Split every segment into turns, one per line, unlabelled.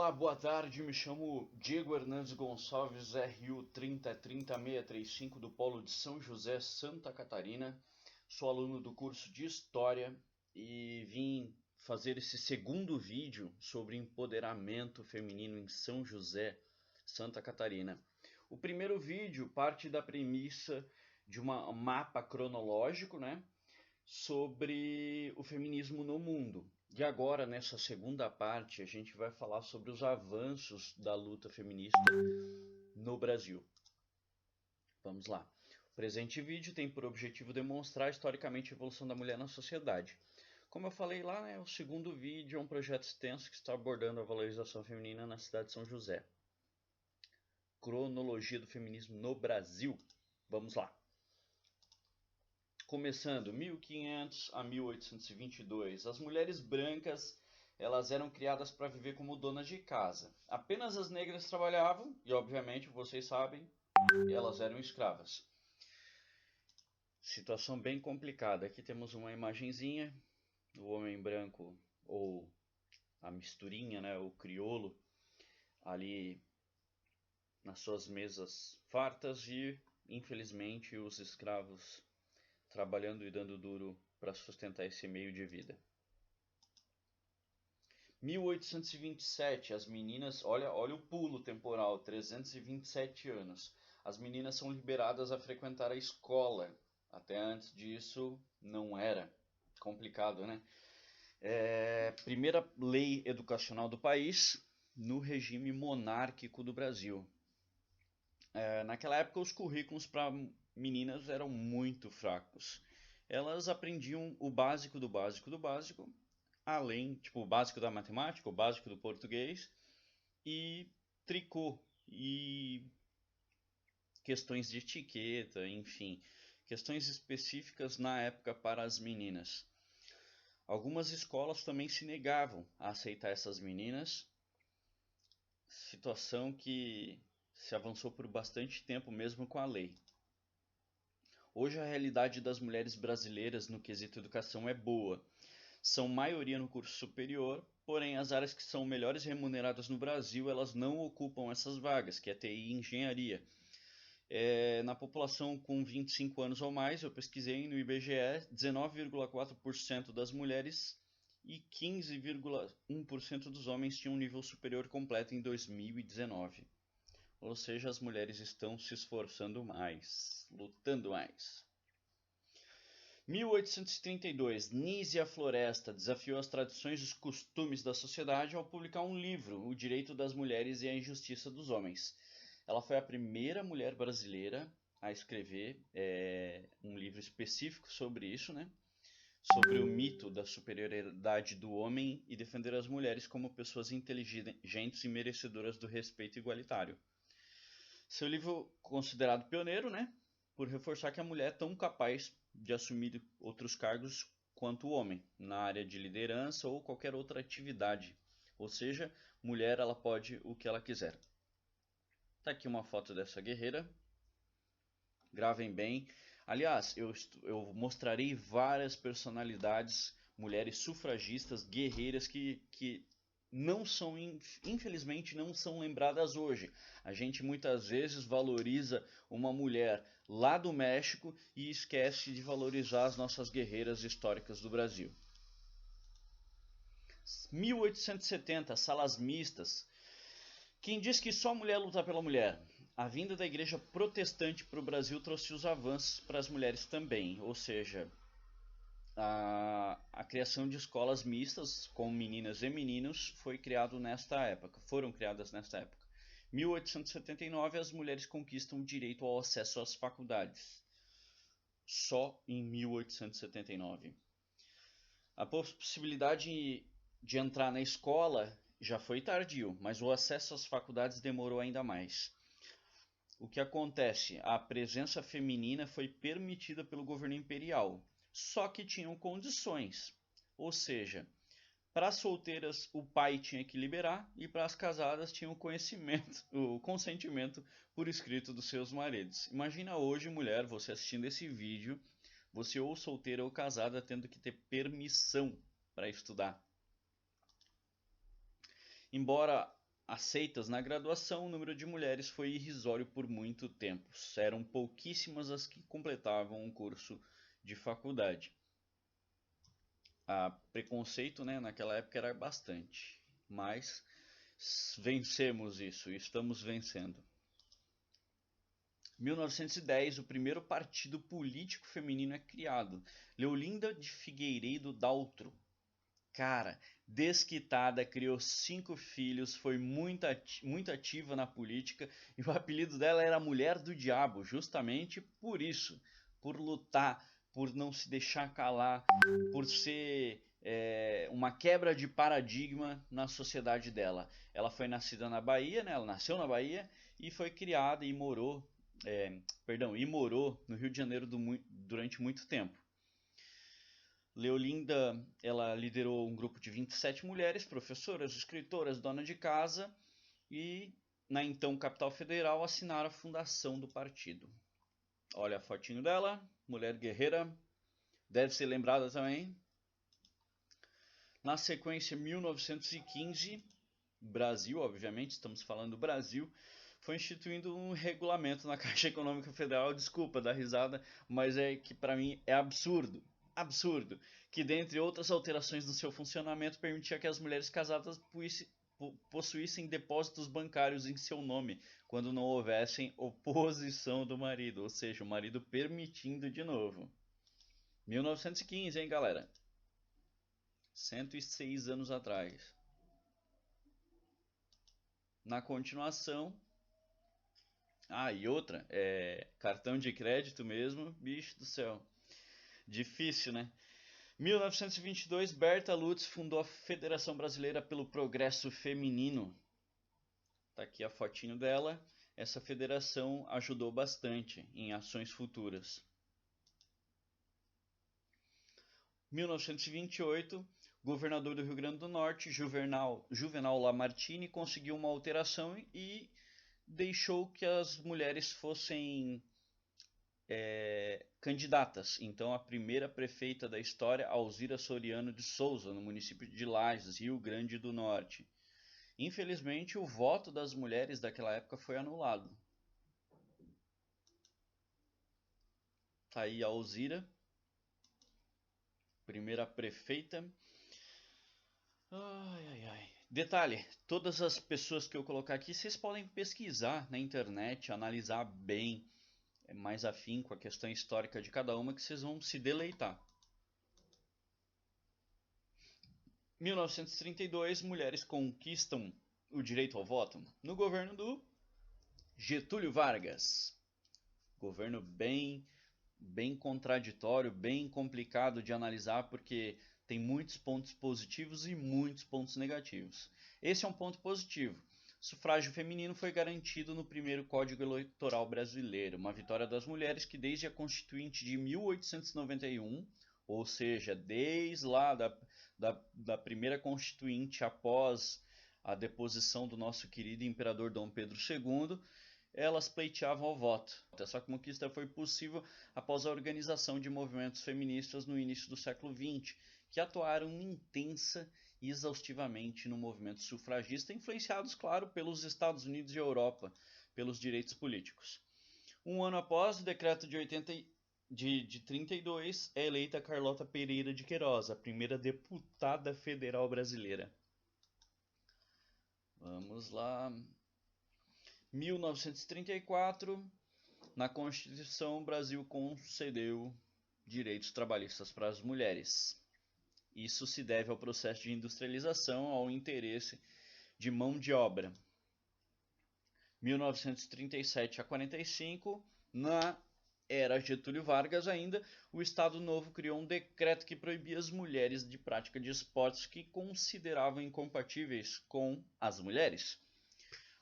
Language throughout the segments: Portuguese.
Olá, boa tarde. Me chamo Diego Hernandes Gonçalves, RU 30635 do Polo de São José, Santa Catarina. Sou aluno do curso de História e vim fazer esse segundo vídeo sobre empoderamento feminino em São José, Santa Catarina. O primeiro vídeo parte da premissa de um mapa cronológico, sobre o feminismo no mundo. E agora, nessa segunda parte, a gente vai falar sobre os avanços da luta feminista no Brasil. Vamos lá. O presente vídeo tem por objetivo demonstrar historicamente a evolução da mulher na sociedade. Como eu falei lá, o segundo vídeo é um projeto extenso que está abordando a valorização feminina na cidade de São José. Cronologia do feminismo no Brasil. Vamos lá. Começando 1500 a 1822, as mulheres brancas elas eram criadas para viver como donas de casa. Apenas as negras trabalhavam e, obviamente, vocês sabem, elas eram escravas. Situação bem complicada. Aqui temos uma imagenzinha do homem branco, ou a misturinha, o crioulo, ali nas suas mesas fartas e, infelizmente, os escravos trabalhando e dando duro para sustentar esse meio de vida. 1827, as meninas, olha o pulo temporal, 327 anos. As meninas são liberadas a frequentar a escola. Até antes disso não era complicado, né? Primeira lei educacional do país no regime monárquico do Brasil. Naquela época os currículos para meninas eram muito fracos. Elas aprendiam o básico do básico do básico, além, o básico da matemática, o básico do português e tricô e questões de etiqueta, enfim, questões específicas na época para as meninas. Algumas escolas também se negavam a aceitar essas meninas, situação que se avançou por bastante tempo mesmo com a lei. Hoje a realidade das mulheres brasileiras no quesito educação é boa. São maioria no curso superior, porém as áreas que são melhores remuneradas no Brasil, elas não ocupam essas vagas, que é TI e engenharia. Na população com 25 anos ou mais, eu pesquisei no IBGE, 19,4% das mulheres e 15,1% dos homens tinham um nível superior completo em 2019. Ou seja, as mulheres estão se esforçando mais, lutando mais. 1832, Nízia Floresta desafiou as tradições e os costumes da sociedade ao publicar um livro, O Direito das Mulheres e a Injustiça dos Homens. Ela foi a primeira mulher brasileira a escrever um livro específico sobre isso, sobre o mito da superioridade do homem e defender as mulheres como pessoas inteligentes e merecedoras do respeito igualitário. Seu livro considerado pioneiro, por reforçar que a mulher é tão capaz de assumir outros cargos quanto o homem, na área de liderança ou qualquer outra atividade. Ou seja, mulher ela pode o que ela quiser. Tá aqui uma foto dessa guerreira. Gravem bem. Aliás, eu mostrarei várias personalidades, mulheres sufragistas, guerreiras que não são, infelizmente, não são lembradas hoje. A gente muitas vezes valoriza uma mulher lá do México e esquece de valorizar as nossas guerreiras históricas do Brasil. 1870, salas mistas. Quem diz que só a mulher luta pela mulher? A vinda da igreja protestante para o Brasil trouxe os avanços para as mulheres também, ou seja, a criação de escolas mistas com meninas e meninos foram criadas nesta época. 1879 as mulheres conquistam o direito ao acesso às faculdades. Só em 1879. A possibilidade de entrar na escola já foi tardio, mas o acesso às faculdades demorou ainda mais. O que acontece? A presença feminina foi permitida pelo governo imperial, só que tinham condições. Ou seja, para as solteiras o pai tinha que liberar e para as casadas tinha o consentimento por escrito dos seus maridos. Imagina hoje, mulher, você assistindo esse vídeo, você ou solteira ou casada tendo que ter permissão para estudar. Embora aceitas na graduação, o número de mulheres foi irrisório por muito tempo. Eram pouquíssimas as que completavam um curso de faculdade. A preconceito, né, naquela época era bastante, mas vencemos isso, estamos vencendo. 1910, o primeiro partido político feminino é criado. Leolinda de Figueiredo Daltro. Cara, desquitada, criou 5 filhos, foi muito ativa na política e o apelido dela era Mulher do Diabo, justamente por isso, por lutar, por não se deixar calar, por ser uma quebra de paradigma na sociedade dela. Ela foi nascida na Bahia, né? Ela nasceu na Bahia e foi criada e morou, no Rio de Janeiro durante muito tempo. Leolinda, ela liderou um grupo de 27 mulheres, professoras, escritoras, dona de casa, e na então capital federal assinaram a fundação do partido. Olha a fotinho dela, mulher guerreira, deve ser lembrada também. Na sequência, 1915, Brasil, obviamente, estamos falando do Brasil, foi instituído um regulamento na Caixa Econômica Federal, desculpa dar risada, mas é que para mim é absurdo, que dentre outras alterações no seu funcionamento permitia que as mulheres casadas possuíssem depósitos bancários em seu nome, quando não houvessem oposição do marido, ou seja, o marido permitindo de novo. 1915, hein, galera? 106 anos atrás. Na continuação, e outra, cartão de crédito mesmo, bicho do céu. Difícil, né? 1922, Berta Lutz fundou a Federação Brasileira pelo Progresso Feminino. Tá aqui a fotinho dela. Essa federação ajudou bastante em ações futuras. 1928, governador do Rio Grande do Norte, Juvenal Lamartine, conseguiu uma alteração e deixou que as mulheres fossem candidatas. Então, a primeira prefeita da história, Alzira Soriano de Souza, no município de Lages, Rio Grande do Norte. Infelizmente, o voto das mulheres daquela época foi anulado. Tá aí a Alzira, primeira prefeita. Detalhe, todas as pessoas que eu colocar aqui, vocês podem pesquisar na internet, analisar bem, mais afinco a questão histórica de cada uma, que vocês vão se deleitar. 1932, mulheres conquistam o direito ao voto no governo do Getúlio Vargas. Governo bem contraditório, bem complicado de analisar, porque tem muitos pontos positivos e muitos pontos negativos. Esse é um ponto positivo. O sufrágio feminino foi garantido no primeiro Código Eleitoral brasileiro, uma vitória das mulheres que desde a Constituinte de 1891, ou seja, desde lá da primeira Constituinte após a deposição do nosso querido imperador Dom Pedro II, elas pleiteavam o voto. Essa conquista foi possível após a organização de movimentos feministas no início do século XX, que atuaram intensa e exaustivamente no movimento sufragista, influenciados, claro, pelos Estados Unidos e Europa, pelos direitos políticos. Um ano após o decreto de 32, é eleita Carlota Pereira de Queiroz, a primeira deputada federal brasileira. Vamos lá. 1934, na Constituição, o Brasil concedeu direitos trabalhistas para as mulheres. Isso se deve ao processo de industrialização, ao interesse de mão de obra. 1937 a 45, na era Getúlio Vargas ainda, o Estado Novo criou um decreto que proibia as mulheres de prática de esportes que consideravam incompatíveis com as mulheres.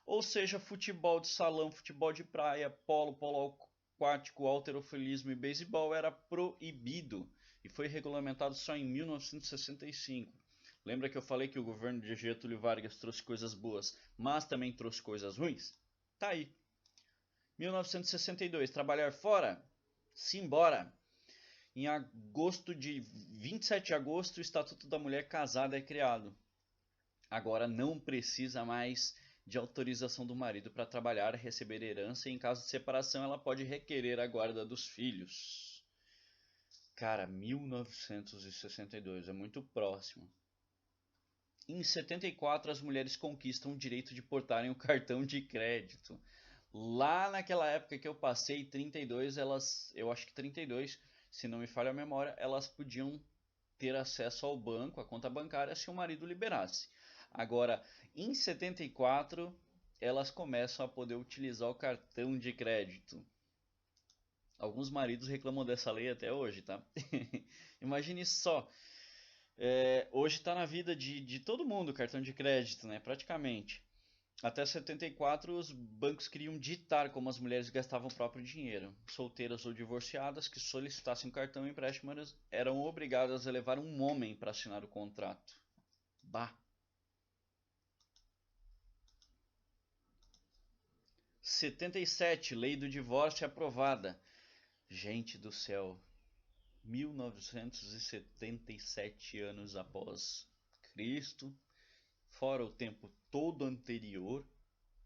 Ou seja, futebol de salão, futebol de praia, polo aquático, halterofilismo e beisebol era proibido e foi regulamentado só em 1965. Lembra que eu falei que o governo de Getúlio Vargas trouxe coisas boas, mas também trouxe coisas ruins? Tá aí. 1962, trabalhar fora? Simbora! Em 27 de agosto, o Estatuto da Mulher Casada é criado. Agora não precisa mais de autorização do marido para trabalhar, receber herança e, em caso de separação, ela pode requerer a guarda dos filhos. Cara, 1962, é muito próximo. Em 74, as mulheres conquistam o direito de portarem o cartão de crédito. Lá naquela época que eu passei, 32, eu acho que 32, se não me falha a memória, elas podiam ter acesso ao banco, à conta bancária, se o marido liberasse. Agora, em 74, elas começam a poder utilizar o cartão de crédito. Alguns maridos reclamam dessa lei até hoje, tá? Imagine só, hoje está na vida de todo mundo o cartão de crédito, né? Praticamente. Até 74, os bancos queriam ditar como as mulheres gastavam o próprio dinheiro. Solteiras ou divorciadas que solicitassem um cartão empréstimo eram obrigadas a levar um homem para assinar o contrato. Bah! 77, Lei do Divórcio aprovada. Gente do céu, 1977 anos após Cristo, fora o tempo todo anterior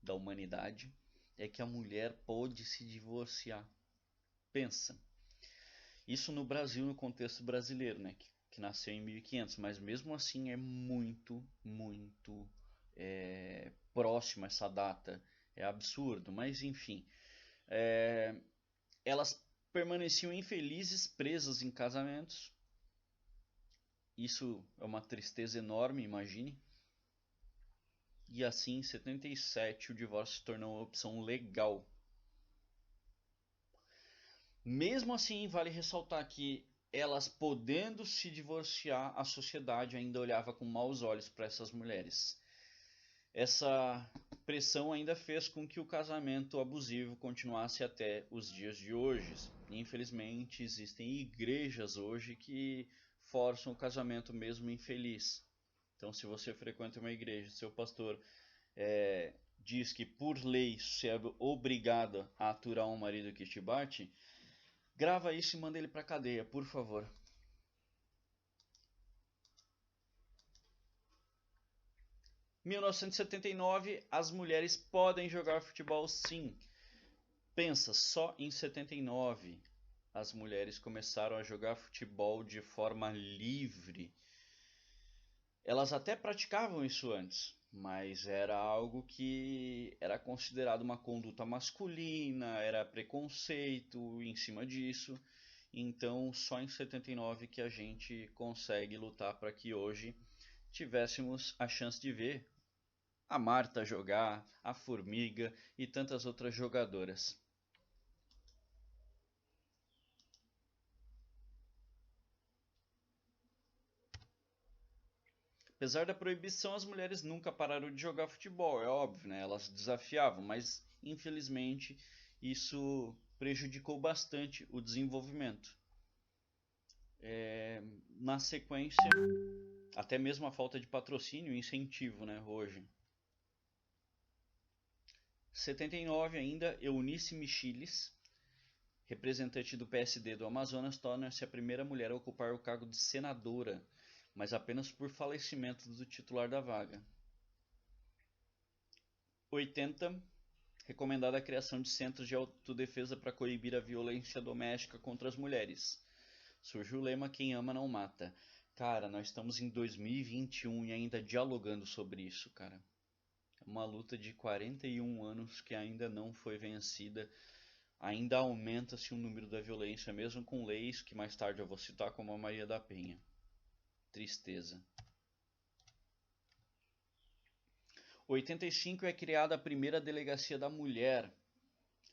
da humanidade, é que a mulher pode se divorciar. Pensa. Isso no Brasil, no contexto brasileiro, né? Que nasceu em 1500, mas mesmo assim é muito próximo essa data. É absurdo, mas enfim. Elas permaneciam infelizes, presas em casamentos. Isso é uma tristeza enorme, imagine. E assim, em 77, o divórcio se tornou uma opção legal. Mesmo assim, vale ressaltar que elas podendo se divorciar, a sociedade ainda olhava com maus olhos para essas mulheres. Essa pressão ainda fez com que o casamento abusivo continuasse até os dias de hoje. Infelizmente, existem igrejas hoje que forçam o casamento mesmo infeliz. Então, se você frequenta uma igreja, seu pastor diz que por lei você é obrigado a aturar um marido que te bate, grava isso e manda ele pra cadeia, por favor. Em 1979, as mulheres podem jogar futebol sim. Pensa, só em 79 as mulheres começaram a jogar futebol de forma livre. Elas até praticavam isso antes, mas era algo que era considerado uma conduta masculina, era preconceito em cima disso. Então, só em 79 que a gente consegue lutar para que hoje tivéssemos a chance de ver a Marta jogar, a Formiga e tantas outras jogadoras. Apesar da proibição, as mulheres nunca pararam de jogar futebol, é óbvio, né? Elas desafiavam, mas infelizmente isso prejudicou bastante o desenvolvimento. Na sequência, até mesmo a falta de patrocínio e incentivo, né, hoje. 79 ainda, Eunice Michiles, representante do PSD do Amazonas, torna-se a primeira mulher a ocupar o cargo de senadora, mas apenas por falecimento do titular da vaga. 80, recomendada a criação de centros de autodefesa para coibir a violência doméstica contra as mulheres. Surge o lema "Quem ama não mata". Cara, nós estamos em 2021 e ainda dialogando sobre isso, cara. É uma luta de 41 anos que ainda não foi vencida. Ainda aumenta-se o número da violência, mesmo com leis que mais tarde eu vou citar, como a Maria da Penha. Tristeza. 85 é criada a primeira delegacia da mulher.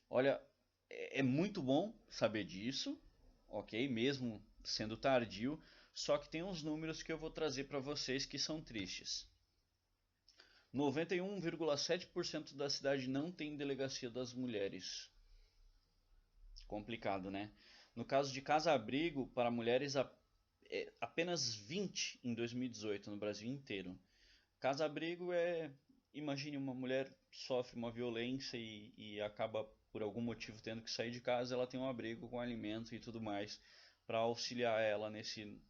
Olha, é muito bom saber disso, ok? Mesmo sendo tardio, só que tem uns números que eu vou trazer para vocês que são tristes. 91,7% da cidade não tem delegacia das mulheres. Complicado, né? No caso de casa-abrigo para mulheres, apenas 20 em 2018 no Brasil inteiro. Casa-abrigo imagine uma mulher que sofre uma violência e acaba por algum motivo tendo que sair de casa, ela tem um abrigo com alimento e tudo mais para auxiliar ela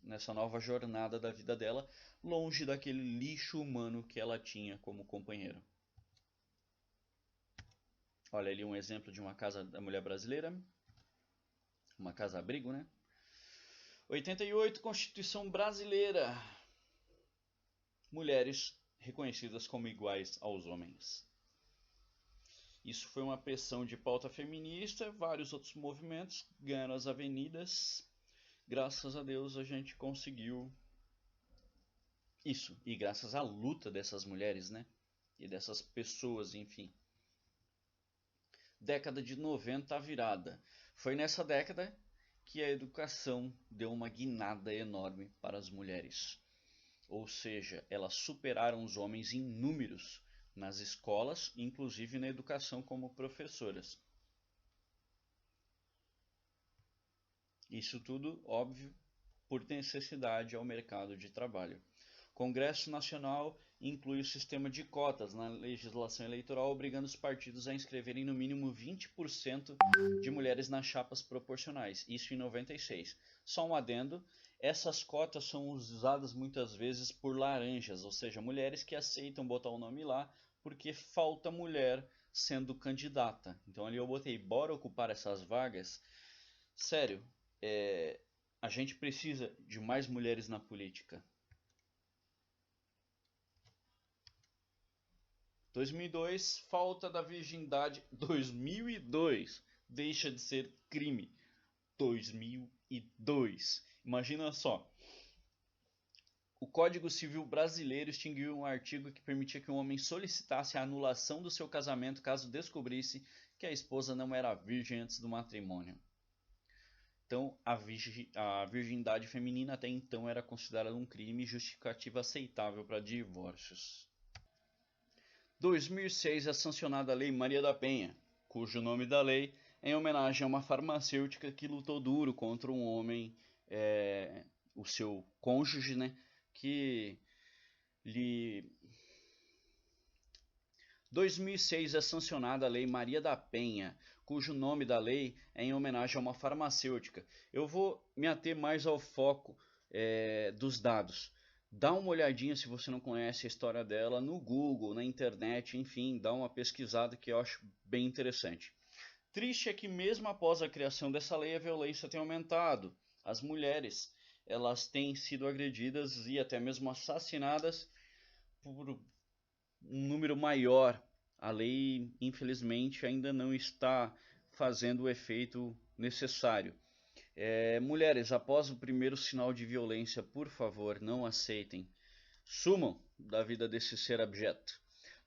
nessa nova jornada da vida dela, longe daquele lixo humano que ela tinha como companheiro. Olha ali um exemplo de uma casa da mulher brasileira, uma casa-abrigo, né? 88, Constituição Brasileira. Mulheres reconhecidas como iguais aos homens. Isso foi uma pressão de pauta feminista, vários outros movimentos ganharam as avenidas. Graças a Deus a gente conseguiu isso. E graças à luta dessas mulheres, né? E dessas pessoas, enfim. Década de 90 virada. Foi nessa década que a educação deu uma guinada enorme para as mulheres. Ou seja, elas superaram os homens em números nas escolas, inclusive na educação como professoras. Isso tudo, óbvio, por necessidade ao mercado de trabalho. Congresso Nacional inclui o sistema de cotas na legislação eleitoral, obrigando os partidos a inscreverem no mínimo 20% de mulheres nas chapas proporcionais, isso em 96. Só um adendo, essas cotas são usadas muitas vezes por laranjas, ou seja, mulheres que aceitam botar o nome lá porque falta mulher sendo candidata. Então ali eu botei, bora ocupar essas vagas. Sério, a gente precisa de mais mulheres na política. 2002, falta da virgindade. 2002, deixa de ser crime. 2002. Imagina só. O Código Civil brasileiro extinguiu um artigo que permitia que um homem solicitasse a anulação do seu casamento caso descobrisse que a esposa não era virgem antes do matrimônio. Então, a virgindade feminina até então era considerada um crime e justificativa aceitável para divórcios. 2006 é sancionada a Lei Maria da Penha, cujo nome da lei é em homenagem a uma farmacêutica que lutou duro contra um homem, o seu cônjuge, né, que lhe... 2006 é sancionada a Lei Maria da Penha, cujo nome da lei é em homenagem a uma farmacêutica. Eu vou me ater mais ao foco dos dados. Dá uma olhadinha se você não conhece a história dela no Google, na internet, enfim, dá uma pesquisada que eu acho bem interessante. Triste é que mesmo após a criação dessa lei, a violência tem aumentado. As mulheres, elas têm sido agredidas e até mesmo assassinadas por um número maior. A lei, infelizmente, ainda não está fazendo o efeito necessário. Mulheres, após o primeiro sinal de violência, por favor, não aceitem. Sumam da vida desse ser abjeto.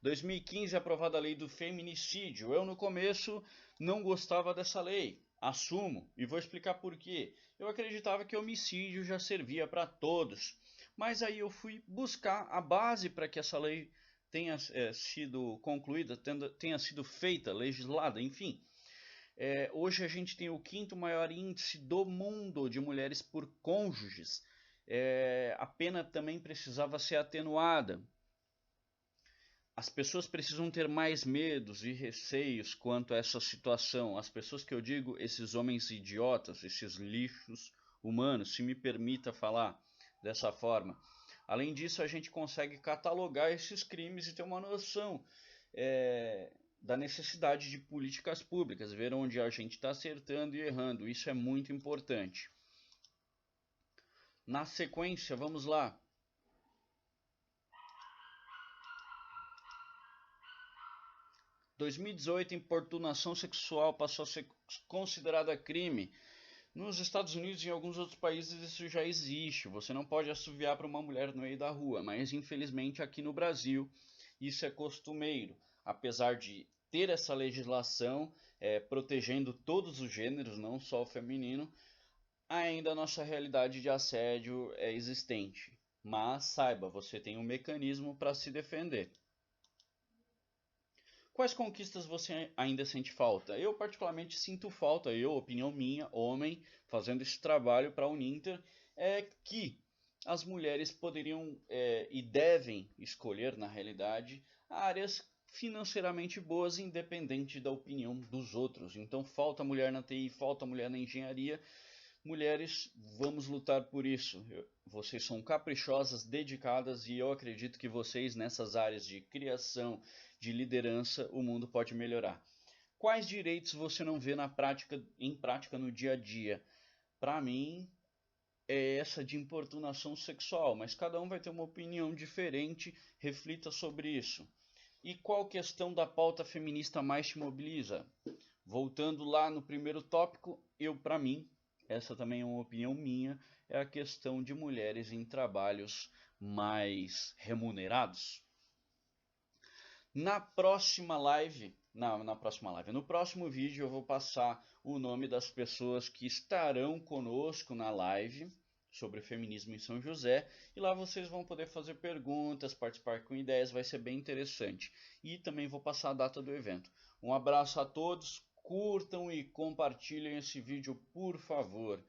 2015, aprovada a lei do feminicídio. Eu, no começo, não gostava dessa lei. Assumo e vou explicar por quê. Eu acreditava que homicídio já servia para todos. Mas aí eu fui buscar a base para que essa lei tenha sido concluída, tenha sido feita, legislada, enfim. Hoje a gente tem o 5º maior índice do mundo de mulheres por cônjuges. A pena também precisava ser atenuada. As pessoas precisam ter mais medos e receios quanto a essa situação. As pessoas que eu digo, esses homens idiotas, esses lixos humanos, se me permita falar dessa forma. Além disso, a gente consegue catalogar esses crimes e ter uma noção da necessidade de políticas públicas, ver onde a gente está acertando e errando. Isso é muito importante. Na sequência, vamos lá. Em 2018, importunação sexual passou a ser considerada crime. Nos Estados Unidos e em alguns outros países isso já existe. Você não pode assoviar para uma mulher no meio da rua, mas infelizmente aqui no Brasil isso é costumeiro. Apesar de ter essa legislação protegendo todos os gêneros, não só o feminino, ainda a nossa realidade de assédio é existente. Mas saiba, você tem um mecanismo para se defender. Quais conquistas você ainda sente falta? Eu particularmente sinto falta, opinião minha, homem, fazendo esse trabalho para a Uninter, é que as mulheres poderiam e devem escolher, na realidade, áreas financeiramente boas, independente da opinião dos outros. Então falta mulher na TI, falta mulher na engenharia. Mulheres, vamos lutar por isso. Vocês são caprichosas, dedicadas e eu acredito que vocês nessas áreas de criação, de liderança, o mundo pode melhorar. quais direitos você não vê em prática no dia a dia? Para mim, é essa de importunação sexual, mas cada um vai ter uma opinião diferente, reflita sobre isso. E qual questão da pauta feminista mais te mobiliza? Voltando lá no primeiro tópico, para mim, essa também é uma opinião minha, é a questão de mulheres em trabalhos mais remunerados. Na próxima live, no próximo vídeo eu vou passar o nome das pessoas que estarão conosco na live sobre feminismo em São José, e lá vocês vão poder fazer perguntas, participar com ideias, vai ser bem interessante. E também vou passar a data do evento. Um abraço a todos, curtam e compartilhem esse vídeo, por favor.